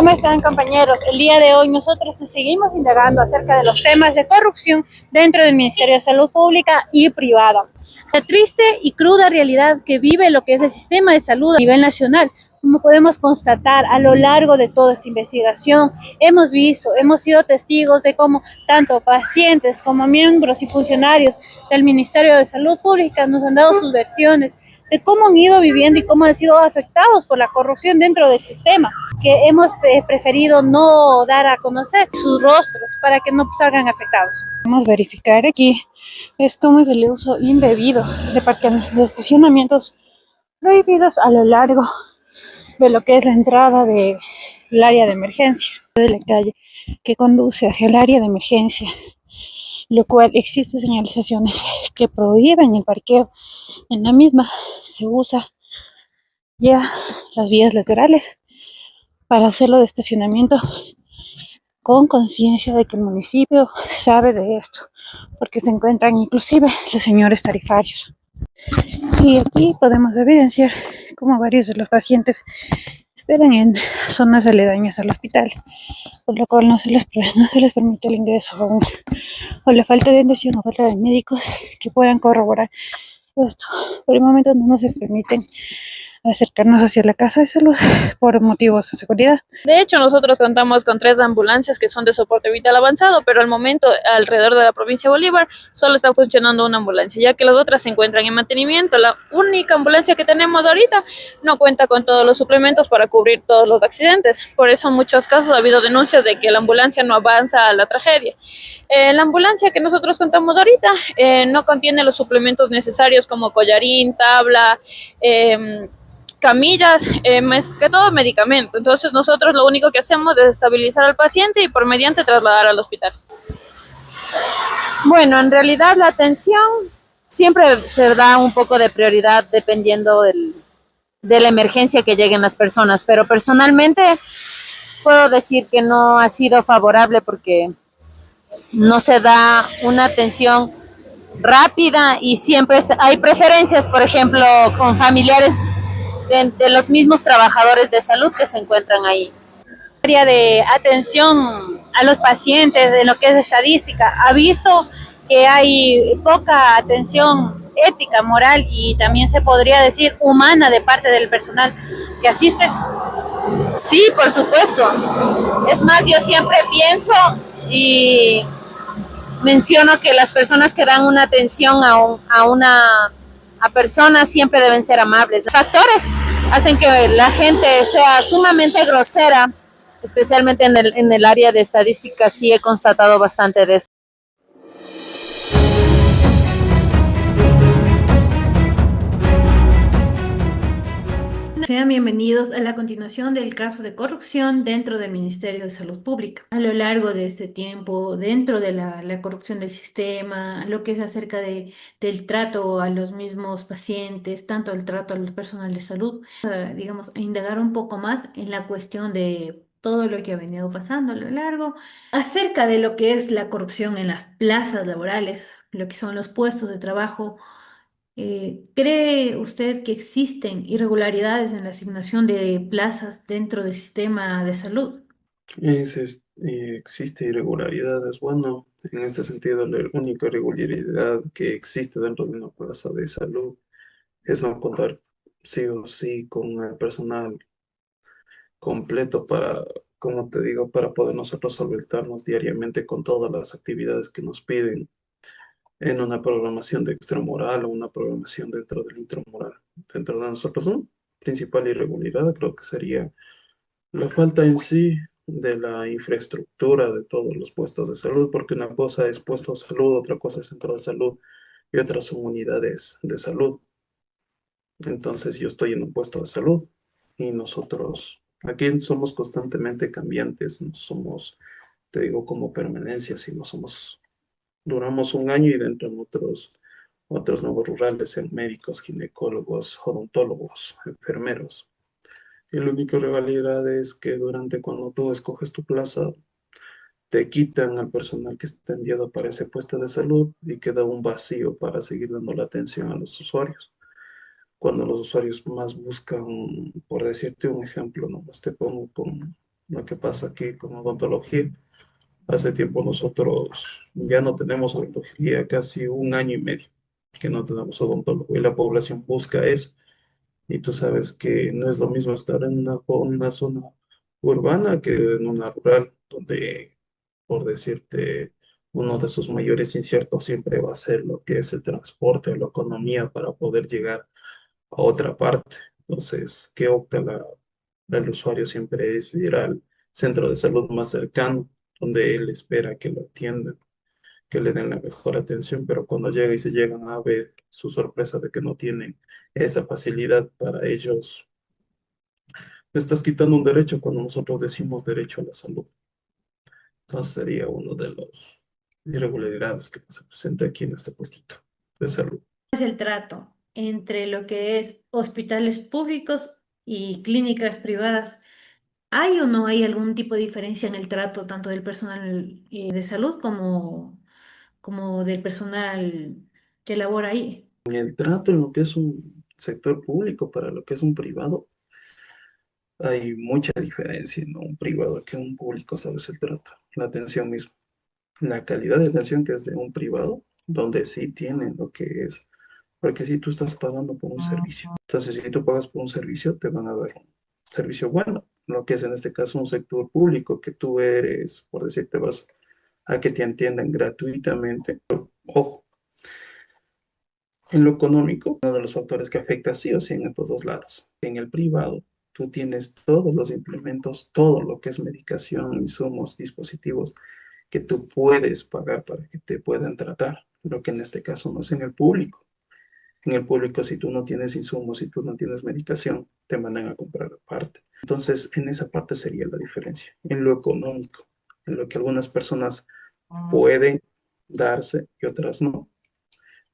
¿Cómo están, compañeros? El día de hoy nosotros nos seguimos indagando acerca de los temas de corrupción dentro del Ministerio de Salud Pública y privada. La triste y cruda realidad que vive lo que es el sistema de salud a nivel nacional. Como podemos constatar a lo largo de toda esta investigación, hemos sido testigos de cómo tanto pacientes como miembros y funcionarios del Ministerio de Salud Pública nos han dado sus versiones de cómo han ido viviendo y cómo han sido afectados por la corrupción dentro del sistema, que hemos preferido no dar a conocer sus rostros para que no salgan afectados. Vamos a verificar aquí es cómo es el uso indebido de estacionamientos prohibidos a lo largo de lo que es la entrada del área de emergencia, de la calle que conduce hacia el área de emergencia, lo cual existe señalizaciones que prohíben el parqueo. En la misma se usa ya las vías laterales para hacerlo de estacionamiento con conciencia de que el municipio sabe de esto, porque se encuentran inclusive los señores tarifarios. Y aquí podemos evidenciar cómo varios de los pacientes esperan en zonas aledañas al hospital, por lo cual no se les permite el ingreso aún, o la falta de atención o falta de médicos que puedan corroborar esto. Por el momento no nos permiten acercarnos hacia la casa de salud por motivos de seguridad. De hecho, nosotros contamos con 3 ambulancias que son de soporte vital avanzado, pero al momento alrededor de la provincia de Bolívar solo está funcionando una ambulancia, ya que las otras se encuentran en mantenimiento. La única ambulancia que tenemos ahorita no cuenta con todos los suplementos para cubrir todos los accidentes. Por eso en muchos casos ha habido denuncias de que la ambulancia no avanza a la tragedia. La ambulancia que nosotros contamos ahorita no contiene los suplementos necesarios como collarín, tabla, camillas, más que todo medicamento. Entonces nosotros lo único que hacemos es estabilizar al paciente y por mediante trasladar al hospital. Bueno, en realidad la atención siempre se da un poco de prioridad dependiendo de la emergencia que lleguen las personas, pero personalmente puedo decir que no ha sido favorable porque no se da una atención rápida y siempre hay preferencias, por ejemplo, con familiares de los mismos trabajadores de salud que se encuentran ahí. Área de atención a los pacientes, en lo que es estadística, ha visto que hay poca atención ética, moral y también se podría decir humana de parte del personal que asiste. Sí, por supuesto. Es más, yo siempre pienso y menciono que las personas que dan una atención a personas siempre deben ser amables. Los factores hacen que la gente sea sumamente grosera, especialmente en el área de estadística. Sí he constatado bastante de esto. Sean bienvenidos a la continuación del caso de corrupción dentro del Ministerio de Salud Pública. A lo largo de este tiempo, dentro de la corrupción del sistema, lo que es acerca del trato a los mismos pacientes, tanto el trato al personal de salud, digamos, a indagar un poco más en la cuestión de todo lo que ha venido pasando a lo largo, acerca de lo que es la corrupción en las plazas laborales, lo que son los puestos de trabajo. ¿Cree usted que existen irregularidades en la asignación de plazas dentro del sistema de salud? Existe irregularidades. Bueno, en este sentido, la única irregularidad que existe dentro de una plaza de salud es no contar sí o sí con el personal completo para, como te digo, para poder nosotros solventarnos diariamente con todas las actividades que nos piden en una programación de extramural o una programación dentro del intramural. Dentro de nosotros, ¿no? Principal irregularidad creo que sería la falta en sí de la infraestructura de todos los puestos de salud, porque una cosa es puesto de salud, otra cosa es centro de salud y otras son unidades de salud. Entonces yo estoy en un puesto de salud y nosotros aquí somos constantemente cambiantes, no somos, te digo, como permanencia, sino somos, duramos un año y dentro en otros nuevos rurales, sean médicos, ginecólogos, odontólogos, enfermeros. Y la única rivalidad es que durante cuando tú escoges tu plaza, te quitan al personal que está enviado para ese puesto de salud y queda un vacío para seguir dando la atención a los usuarios. Cuando los usuarios más buscan, por decirte un ejemplo, nomás te pongo con Lo que pasa que con odontología, hace tiempo nosotros ya no tenemos odontología, casi un año y medio que no tenemos odontólogo y la población busca eso. Y tú sabes que no es lo mismo estar en una zona urbana que en una rural, donde, por decirte, uno de sus mayores inciertos siempre va a ser lo que es el transporte, la economía para poder llegar a otra parte. Entonces, ¿qué opta el usuario? Siempre es ir al centro de salud más cercano, donde él espera que lo atiendan, que le den la mejor atención, pero cuando llega y se llegan a ver su sorpresa de que no tienen esa facilidad para ellos, le estás quitando un derecho cuando nosotros decimos derecho a la salud. Entonces sería uno de los irregularidades que se presenta aquí en este puestito de salud. Es el trato entre lo que es hospitales públicos y clínicas privadas. ¿Hay o no hay algún tipo de diferencia en el trato tanto del personal de salud como del personal que labora ahí? En el trato en lo que es un sector público para lo que es un privado, hay mucha diferencia, ¿no? Un privado que un público, sabes el trato, la atención misma, la calidad de atención que es de un privado, donde sí tienen lo que es, porque si tú estás pagando por un servicio, entonces si tú pagas por un servicio, te van a dar un servicio bueno, lo que es en este caso un sector público, que tú eres, por decirte, vas a que te atiendan gratuitamente. Ojo, en lo económico, uno de los factores que afecta sí o sí en estos dos lados. En el privado, tú tienes todos los implementos, todo lo que es medicación, insumos, dispositivos que tú puedes pagar para que te puedan tratar, lo que en este caso no es en el público. En el público, si tú no tienes insumos, si tú no tienes medicación, te mandan a comprar aparte. Entonces, en esa parte sería la diferencia, en lo económico, en lo que algunas personas pueden darse y otras no.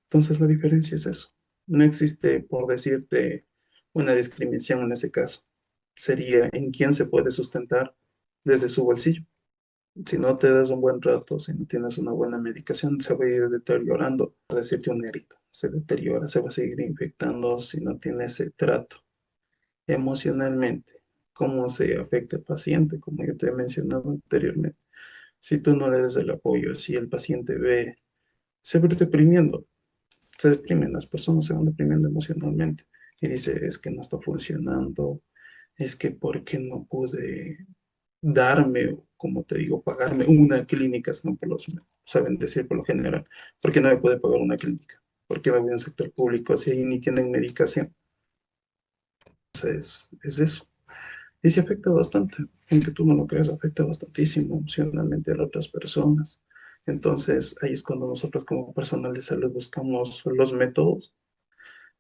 Entonces la diferencia es eso. No existe, por decirte, una discriminación en ese caso. Sería en quién se puede sustentar desde su bolsillo. Si no te das un buen trato, si no tienes una buena medicación, se va a ir deteriorando. Por decirte una herida, se deteriora, se va a seguir infectando si no tiene ese trato. Emocionalmente, cómo se afecta el paciente, como yo te he mencionado anteriormente. Si tú no le das el apoyo, si el paciente se ve deprimiendo, se deprimen, las personas se van deprimiendo emocionalmente y dice, es que no está funcionando, es que ¿por qué no pude darme, como te digo, pagarme una clínica? Si no por los, saben decir por lo general, ¿por qué no me puede pagar una clínica? ¿Por qué me voy a un sector público si ahí ni tienen medicación? Es eso. Y se afecta bastante, aunque tú no lo creas, afecta bastantísimo emocionalmente a las otras personas. Entonces, ahí es cuando nosotros como personal de salud buscamos los métodos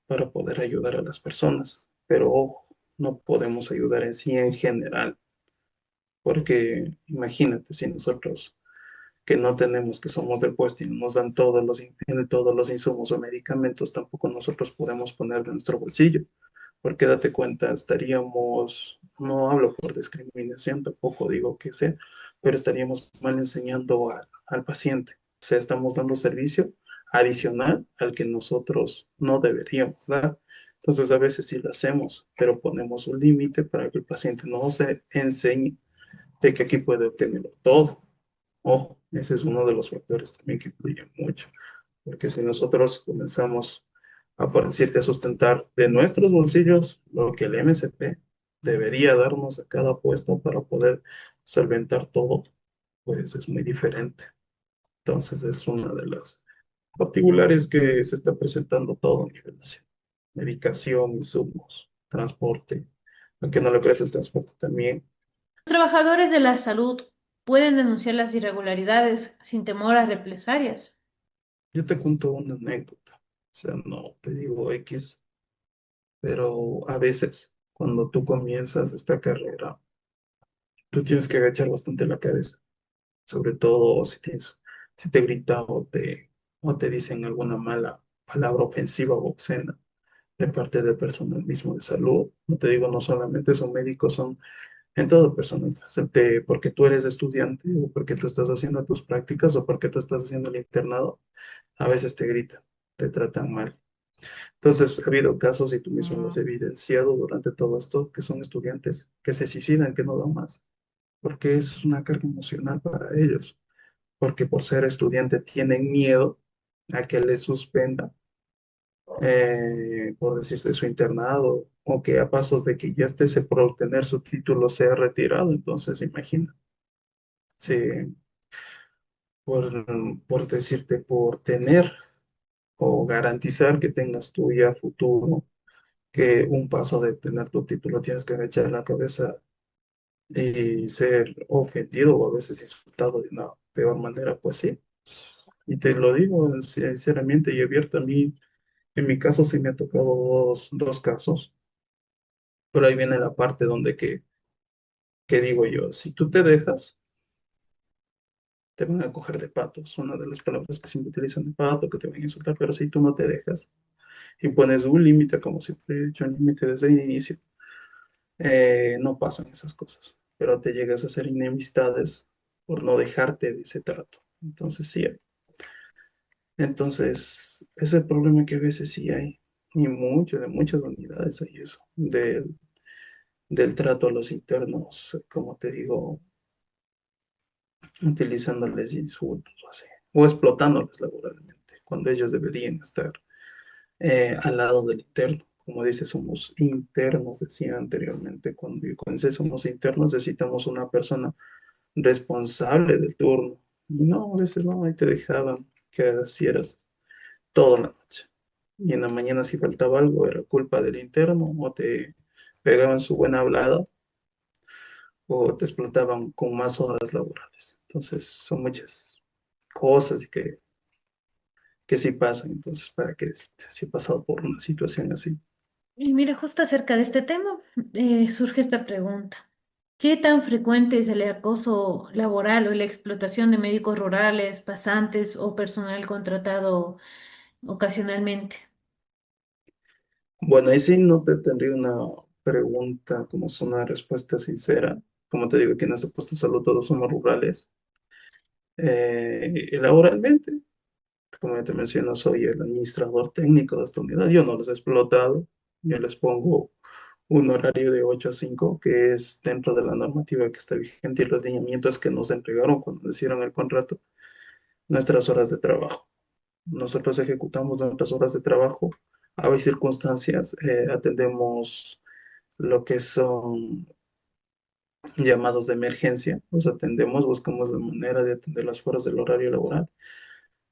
para poder ayudar a las personas. Pero ojo, no podemos ayudar en sí en general, porque imagínate si nosotros que no tenemos, que somos del puesto y no nos dan todos los insumos o medicamentos, tampoco nosotros podemos poner de nuestro bolsillo, porque date cuenta, estaríamos, no hablo por discriminación, tampoco digo que sea, pero estaríamos mal enseñando al paciente. O sea, estamos dando servicio adicional al que nosotros no deberíamos dar. Entonces, a veces sí lo hacemos, pero ponemos un límite para que el paciente no se enseñe de que aquí puede obtenerlo todo. Ojo, ese es uno de los factores también que influyen mucho, porque si nosotros comenzamos a, por decirte, a sustentar de nuestros bolsillos lo que el MSP debería darnos a cada puesto para poder solventar todo, pues es muy diferente. Entonces es una de las particulares que se está presentando todo a nivel nacional. Medicación, insumos, transporte, aunque no lo creas, el transporte también. Los trabajadores de la salud pueden denunciar las irregularidades sin temor a represalias. Yo te cuento una anécdota, o sea, no te digo X, pero a veces cuando tú comienzas esta carrera, tú tienes que agachar bastante la cabeza, sobre todo si te gritan o te dicen alguna mala palabra ofensiva o obscena de parte del personal mismo de salud. No te digo, no solamente son médicos, son en todo personal, o sea, porque tú eres estudiante o porque tú estás haciendo tus prácticas o porque tú estás haciendo el internado, a veces te gritan, te tratan mal. Entonces, ha habido casos, y tú mismo lo has evidenciado durante todo esto, que son estudiantes que se suicidan, que no dan más. porque eso es una carga emocional para ellos, porque por ser estudiante tienen miedo a que les suspenda, por decirse, su internado, o que a pasos de que ya esté por obtener su título sea retirado. Entonces, imagina, si por decirte, por tener o garantizar que tengas tú ya futuro, que un paso de tener tu título tienes que agachar la cabeza y ser ofendido o a veces insultado de una peor manera, pues sí. Y te lo digo sinceramente y abierto, a mí, en mi caso sí me ha tocado dos casos, pero ahí viene la parte donde que digo yo, si tú te dejas, te van a coger de patos, una de las palabras que siempre utilizan de pato, que te van a insultar, pero si tú no te dejas y pones un límite, como siempre he dicho, un límite desde el inicio, no pasan esas cosas, pero te llegas a hacer enemistades por no dejarte de ese trato. Entonces sí hay. Entonces, ese es el problema que a veces sí hay, y mucho, de muchas unidades hay eso, del trato a los internos, como te digo, utilizándoles insultos o así, o explotándoles laboralmente, cuando ellos deberían estar al lado del interno. Como dice, somos internos, decía anteriormente, cuando dice somos internos necesitamos una persona responsable del turno. Y no, a veces no, ahí te dejaban que hicieras toda la noche. Y en la mañana si faltaba algo era culpa del interno o te pegaban su buena hablada o te explotaban con más horas laborales. Entonces son muchas cosas que sí pasan. Entonces, para que si he pasado por una situación así. Y mira, justo acerca de este tema, surge esta pregunta. ¿Qué tan frecuente es el acoso laboral o la explotación de médicos rurales, pasantes o personal contratado ocasionalmente? Bueno, ahí sí no te tendría una pregunta como es una respuesta sincera. Como te digo, aquí en este puesto de salud todos somos rurales. Y laboralmente, como ya te menciono, soy el administrador técnico de esta unidad. Yo no les he explotado. Yo les pongo un horario de 8 a 5 que es dentro de la normativa que está vigente y los lineamientos que nos entregaron cuando nos hicieron el contrato, nuestras horas de trabajo. Nosotros ejecutamos nuestras horas de trabajo. Hay circunstancias, atendemos lo que son llamados de emergencia, los atendemos, buscamos la manera de atender las horas del horario laboral,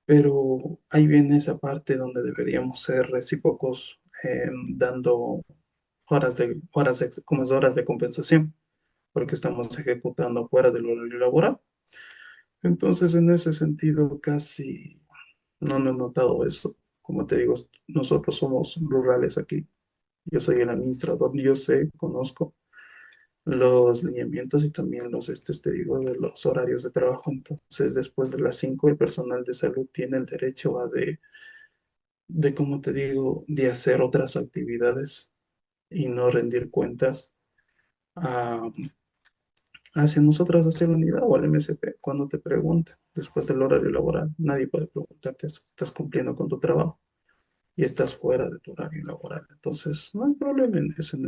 pero ahí viene esa parte donde deberíamos ser recíprocos, dando como es horas de compensación, porque estamos ejecutando fuera del horario laboral. Entonces, en ese sentido, casi no he notado eso. Como te digo, nosotros somos rurales aquí. Yo soy el administrador, yo sé, conozco los lineamientos y también te digo, de los horarios de trabajo. Entonces, después de las 5 el personal de salud tiene el derecho como te digo, de hacer otras actividades y no rendir cuentas a, hacia nosotros, hacia la unidad o al MSP, cuando te pregunten después del horario laboral. Nadie puede preguntarte eso. Estás cumpliendo con tu trabajo y estás fuera de tu horario laboral. Entonces, no hay problema en eso,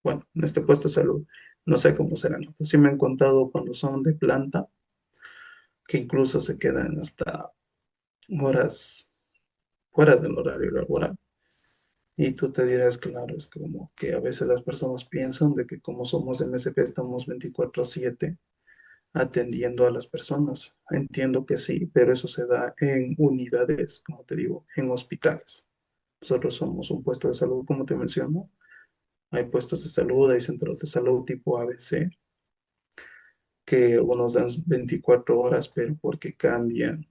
bueno, en este puesto de salud. No sé cómo serán. Pues sí me han contado cuando son de planta, que incluso se quedan hasta horas fuera del horario laboral. Y tú te dirás, claro, es como que a veces las personas piensan de que como somos MSP estamos 24/7 atendiendo a las personas. Entiendo que sí, pero eso se da en unidades, como te digo, en hospitales. Nosotros somos un puesto de salud, como te menciono. Hay puestos de salud, hay centros de salud tipo ABC, que unos dan 24 horas, pero porque cambian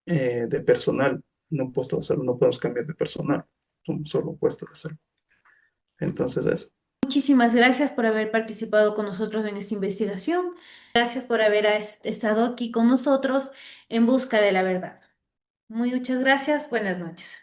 de personal. En un puesto de salud no podemos cambiar de personal, somos solo un puesto de salud. Entonces eso. Muchísimas gracias por haber participado con nosotros en esta investigación. Gracias por haber estado aquí con nosotros en busca de la verdad. Muchas gracias. Buenas noches.